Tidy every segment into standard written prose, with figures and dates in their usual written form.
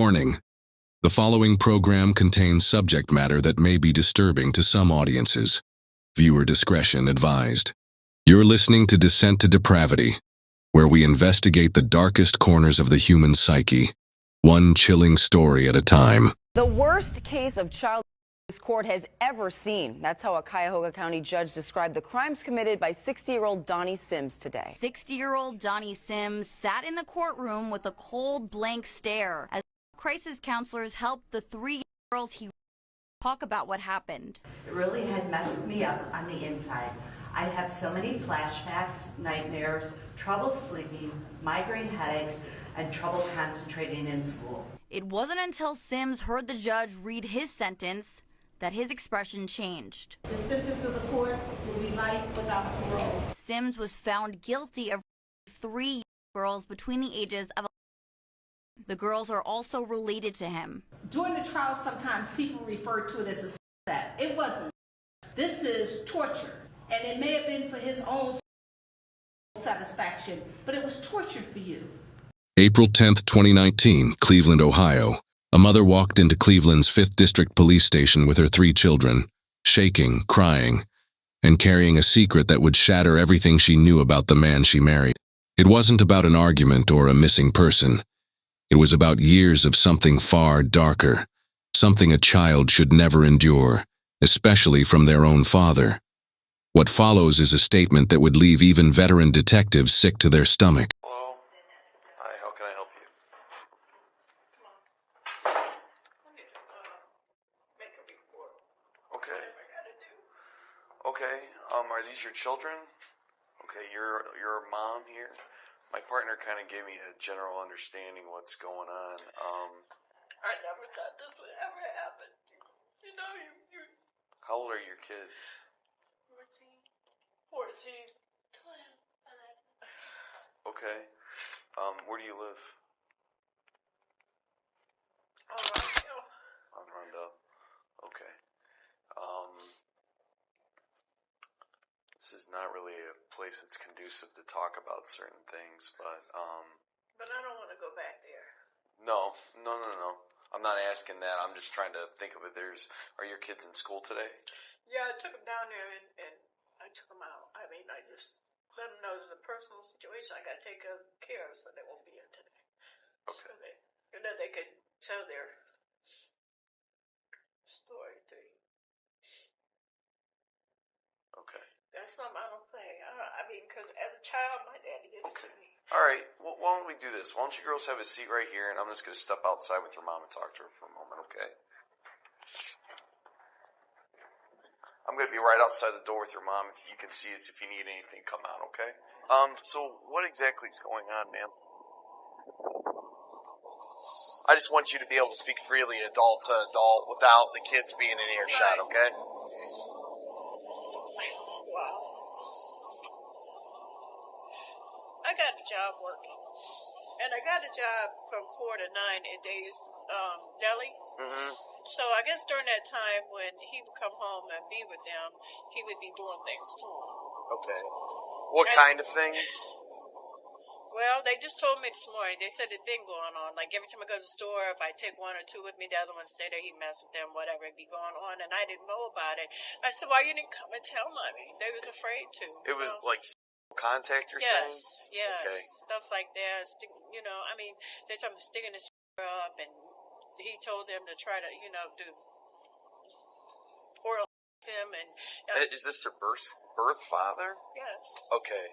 Warning: the following program contains subject matter that may be disturbing to some audiences. Viewer discretion advised. You're listening to Descent to Depravity, where we investigate the darkest corners of the human psyche, one chilling story at a time. The worst case of child abuse this court has ever seen. That's how a Cuyahoga County judge described the crimes committed by 60-year-old Donnie Sims today. 60-year-old Donnie Sims sat in the courtroom with a cold, blank stare as crisis counselors helped the three girls he talk about what happened. It really had messed me up on the inside. I had so many flashbacks, nightmares, trouble sleeping, migraine headaches, and trouble concentrating in school. It wasn't until Sims heard the judge read his sentence that his expression changed. The sentence of the court will be life without parole. Sims was found guilty of three girls between the ages of 11. The girls are also related to him. During the trial, sometimes people refer to it as a set. It wasn't. This is torture. And it may have been for his own satisfaction, but it was torture for you. April 10th, 2019, Cleveland, Ohio. A mother walked into Cleveland's 5th District Police Station with her 3 children, shaking, crying, and carrying a secret that would shatter everything she knew about the man she married. It wasn't about an argument or a missing person. It was about years of something far darker, something a child should never endure, especially from their own father. What follows is a statement that would leave even veteran detectives sick to their stomach. Hello? Hi, how can I help you? Okay. Okay, are these your children? Okay, you're a mom here? My partner kind of gave me a general understanding what's going on. I never thought this would ever happen. You know, you How old are your kids? 14. Okay. Where do you live? On Rondo. Okay. This is not really a place that's conducive to talk about certain things, but But I don't want to go back there. No. I'm not asking that. I'm just trying to think of it. Are your kids in school today? Yeah, I took them down there and I took them out. I mean, I just let them know there's a personal situation I got to take care of, so they won't be in today. Okay. So they could tell their story to you. Okay. That's something I don't play. I mean, because as a child, my daddy did it to me. All right. Well, why don't we do this? Why don't you girls have a seat right here, and I'm just going to step outside with your mom and talk to her for a moment, okay? I'm going to be right outside the door with your mom. If you can see us, if you need anything, come out, okay? So what exactly is going on, ma'am? I just want you to be able to speak freely, adult to adult, without the kids being in earshot, okay? Wow. I got a job working. And I got a job from 4 to 9 in Dave's deli. Mm-hmm. So I guess during that time when he would come home and be with them, he would be doing things to them. Okay. What kind of things? Well, they just told me this morning. They said it's been going on. Like every time I go to the store, if I take 1 or 2 with me, the other one stay there, he mess with them, whatever, it'd be going on. And I didn't know about it. I said, why you didn't come and tell mommy? They was afraid to. It was like contact, you're saying? Yes, Okay. stuff like that. I mean, they told me sticking his up, and he told them to try to, do oral him. And Is this their birth father? yes, Okay.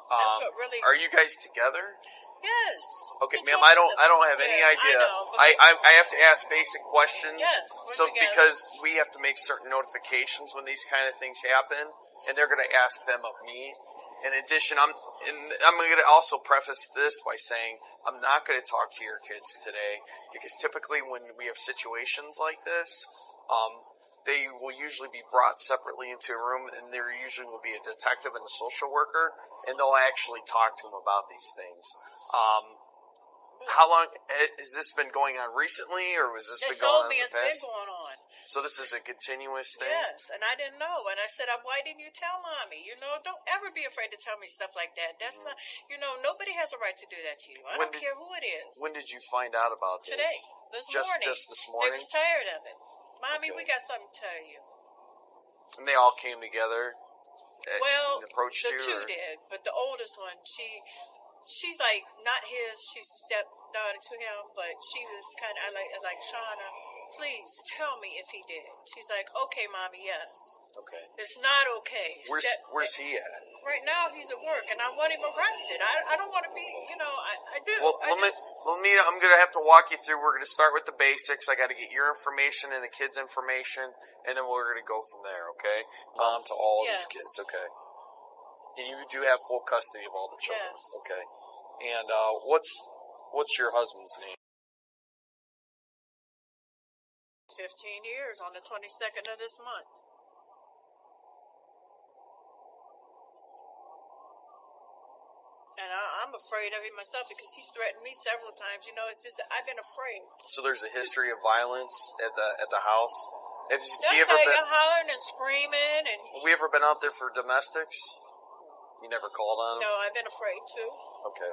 that's what really. Are you guys together? Yes. Okay, He ma'am, told I us don't have any idea. I know, but I have to ask basic questions. Yes, we're So together. because we have to make certain notifications when these kind of things happen, and they're going to ask them of me. In addition, I'm going to also preface this by saying I'm not going to talk to your kids today because typically when we have situations like this, they will usually be brought separately into a room, and there usually will be a detective and a social worker, and they'll actually talk to them about these things. How long has this been going on recently, or was this They been going told on me in it's the been past? going on. So this is a continuous thing? Yes, and I didn't know. And I said, why didn't you tell Mommy? Don't ever be afraid to tell me stuff like that. That's not, nobody has a right to do that to you. I don't care who it is. When did you find out about this? Today. This morning. Just this morning? They was tired of it. Mommy, we got something to tell you. And they all came together? Well, and approached the you, two or? did. But the oldest one, she's like, not his, she's a stepdaughter to him, but she was kind of like Shauna, please tell me if he did. She's like, okay, Mommy, yes. Okay. It's not okay. Where's he at? Right now, he's at work, and I want him arrested. I don't want to be, I do. Well, I'm going to have to walk you through. We're going to start with the basics. I got to get your information and the kids' information, and then we're going to go from there, okay? Mom to all of these kids, okay? And you do have full custody of all the children, okay? And what's your husband's name? 15 years on the 22nd of this month. And I'm afraid of him myself because he's threatened me several times. It's just that I've been afraid. So there's a history of violence at the house. Have you ever been hollering and screaming? And have we ever been out there for domestics? You never called on him? No, I've been afraid too. Okay.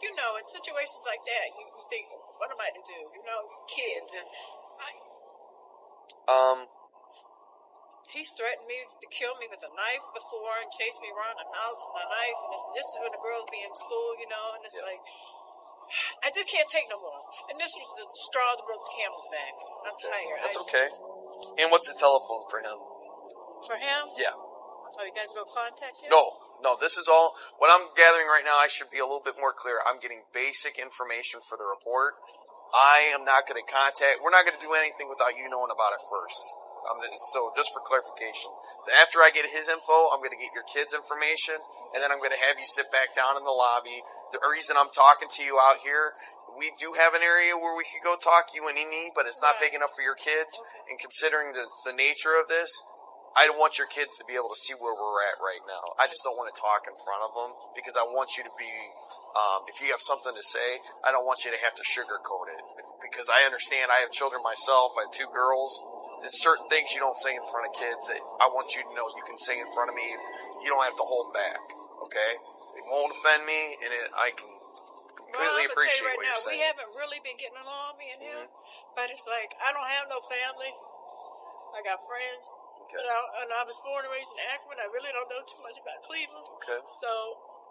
In situations like that, you think, what am I to do? Kids and he's threatened me to kill me with a knife before and chased me around the house with a knife. And this is when the girls be in school, and it's like, I just can't take no more. And this was the straw that broke the camel's back. I'm tired. That's okay. And what's the telephone for him? For him? Yeah. Oh, you guys gonna contact him? No, this is all, what I'm gathering right now, I should be a little bit more clear. I'm getting basic information for the report. I am not going to we're not going to do anything without you knowing about it first. So just for clarification, after I get his info, I'm going to get your kids' information, and then I'm going to have you sit back down in the lobby. The reason I'm talking to you out here, we do have an area where we could go talk, you and Nini, but it's not big enough for your kids. Okay. And considering the nature of this, I don't want your kids to be able to see where we're at right now. I just don't want to talk in front of them because I want you to be, if you have something to say, I don't want you to have to sugarcoat it. Because I understand I have children myself. I have 2 girls. There's certain things you don't say in front of kids that I want you to know you can say in front of me. You don't have to hold back, okay? It won't offend me, and I can completely appreciate what you're saying. We haven't really been getting along, me and him. But it's like, I don't have no family. I got friends. Okay. And I was born and raised in Akron. I really don't know too much about Cleveland. Okay. So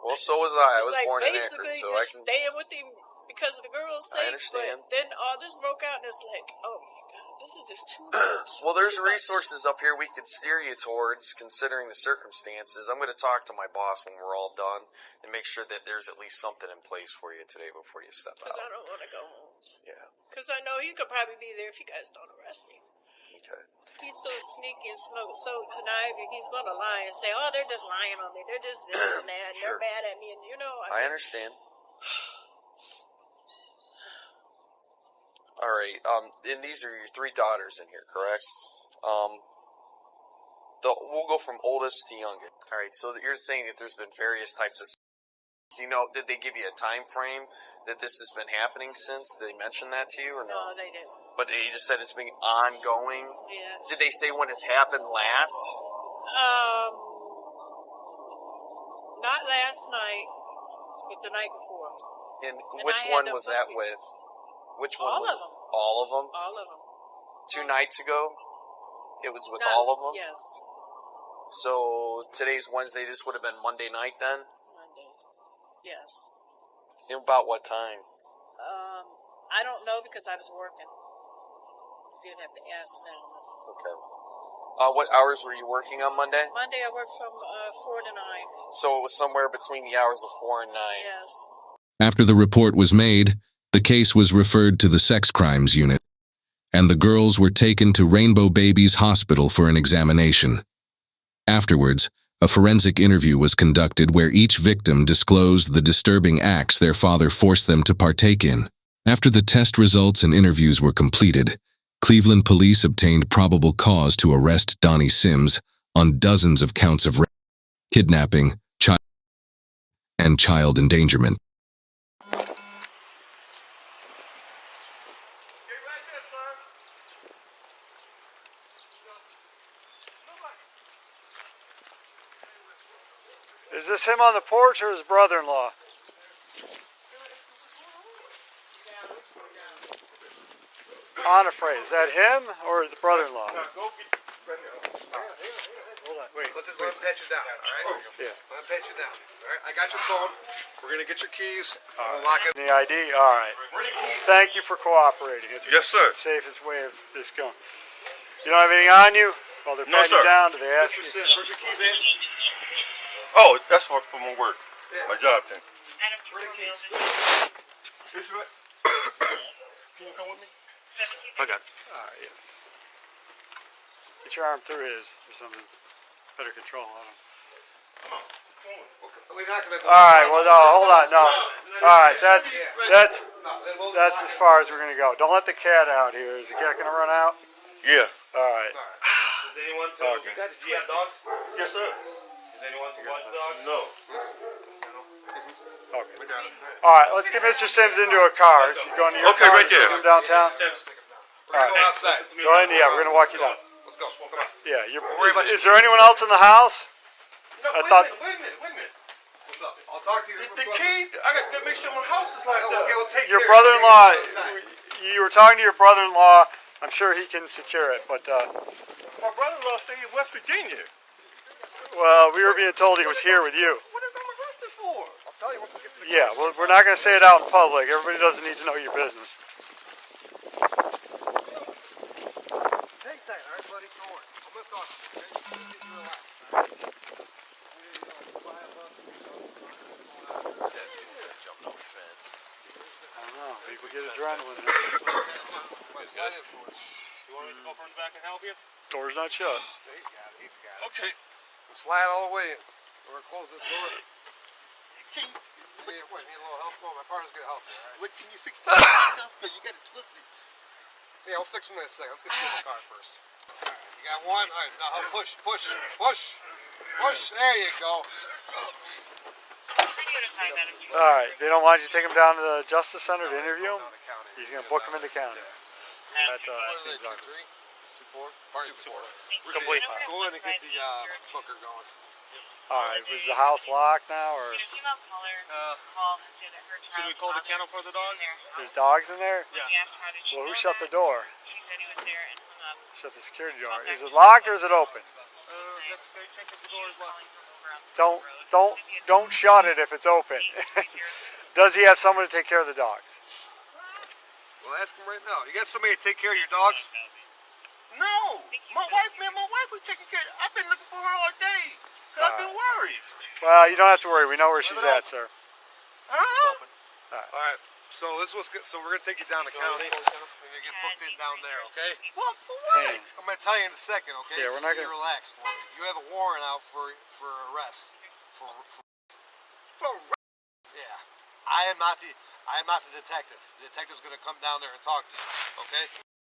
was I. I was born in Akron. Basically, so just staying with him because of the girls' sake. I understand. But then all this broke out, and it's like, oh my God, this is just too much. Well, there's resources up here we could steer you towards, considering the circumstances. I'm going to talk to my boss when we're all done and make sure that there's at least something in place for you today before you step out. Because I don't want to go home. Yeah. Because I know he could probably be there if you guys don't arrest him. Okay. He's so sneaky and so conniving. He's going to lie and say, oh, they're just lying on me. They're just this and that. And Sure. They're mad at me. And, I understand. All right. And these are your 3 daughters in here, correct? We'll go from oldest to youngest. All right. So you're saying that there's been various types of. Did they give you a time frame that this has been happening since? Did they mention that to you or no? No, they didn't. But they just said it's been ongoing? Yes. Did they say when it's happened last? Not last night, but the night before. And which one was that with? Which one? All of them. All of them? All of them. 2 nights ago? It was with all of them? Yes. So today's Wednesday, this would have been Monday night then? Monday. Yes. And about what time? I don't know because I was working. You'd have to ask them. Okay. What hours were you working on Monday? Monday I worked from 4 to 9. So it was somewhere between the hours of 4 and 9. Yes. After the report was made, the case was referred to the Sex Crimes Unit, and the girls were taken to Rainbow Babies Hospital for an examination. Afterwards, a forensic interview was conducted where each victim disclosed the disturbing acts their father forced them to partake in. After the test results and interviews were completed, Cleveland police obtained probable cause to arrest Donnie Sims on dozens of counts of rape, kidnapping, and child endangerment. Is this him on the porch or his brother-in-law? Unafraid. Is that him or the brother-in-law? Hold on. Wait. Let him pat you down, all right? Yeah. Let him pat you down. All right. I got your phone. We're gonna get your keys. We'll lock it. The ID? All right. Thank you for cooperating. It's Yes, sir. the safest way of this going. You don't have anything on you? While they're patting you down, do they ask Mr. you? Sims, where's your keys at? Oh, that's for my work. My job then. Where are the keys? This way. Can you come with me? I got it. All right, yeah. Get your arm through his or something. Better control on him. We're not gonna. All right, well, no, hold on, no. All right, that's as far as we're gonna go. Don't let the cat out here. Is the cat gonna run out? Yeah. All right. Does anyone do you have dogs? Yes, sir. Does anyone watch dogs? No. Okay. All right, let's get Mr. Sims into a car. Is he going to your Okay, car? right there. Take him downtown. We're gonna go outside. Go ahead. Yeah, we're gonna walk you down. Let's go. Come on. Yeah. worry about Is there anyone else in the house? No, I thought. Wait a minute. What's up? I'll talk to you. The key, I got to make sure my house is like that. Okay, we'll take Your care of it. brother-in-law. You were talking to your brother-in-law. I'm sure he can secure it, but. My brother-in-law stayed in West Virginia. Well, we were being told he was here with you. What is I'm arrested for? I'll tell you once we get to the Yeah, well, we're not going to say it out in public. Everybody doesn't need to know your business. Hang tight, all right, buddy? Don't worry. I'm gonna talk to you, okay? Get you relaxed. Jumping off fence. I don't know. People get adrenaline. Slide in for us. You want me to go from the back and help you? Door's not shut. He's got it. He's got it. Okay. Slide all the way in. We're gonna close this door. Can Wait, need a little help? Come on, my partner's gonna help you, all right? What can you fix that stuff? You got it twisted. Yeah, we'll fix him in a second. Let's get you in the car first. All right, you got one? All right, now help push. There you go. All right. They don't want you to take him down to the Justice Center to interview him? He's going to book him into county. That seems like... 2-4? Party 2-4. Complete. Go ahead and get the booker going. All right. Was the house locked now, or Should we call the kennel for the dogs? there's dogs in there? Yeah. Well, who shut the door? Shut the security door. Is it locked or is it open? They check if the door is locked. Don't shut it if it's open. Does he have someone to take care of the dogs? Well, ask him right now. You got somebody to take care of your dogs? No! My wife was taking care of it. I've been looking for her all day. Cause I've been worried. Well, you don't have to worry. We know where she's at, sir. Huh? All right. So this was good. So we're gonna take you down to county. We're gonna get booked in down there, okay? What? For what? I'm gonna tell you in a second, okay? Yeah, we're Just not you gonna- relax for me. You have a warrant out for arrest. Yeah. I am not the detective. The detective's gonna come down there and talk to you, okay?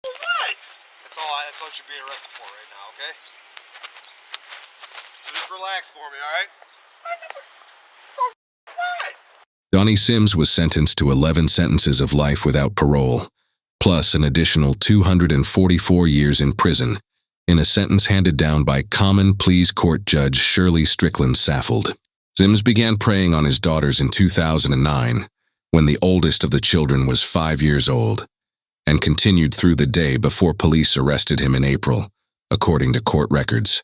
For what? That's what you're being arrested for right now, okay? So just relax for me, all right? What? Donnie Sims was sentenced to 11 sentences of life without parole, plus an additional 244 years in prison, in a sentence handed down by Common Pleas Court Judge Shirley Strickland Saffold. Sims began preying on his daughters in 2009, when the oldest of the children was 5 years old, and continued through the day before police arrested him in April, according to court records.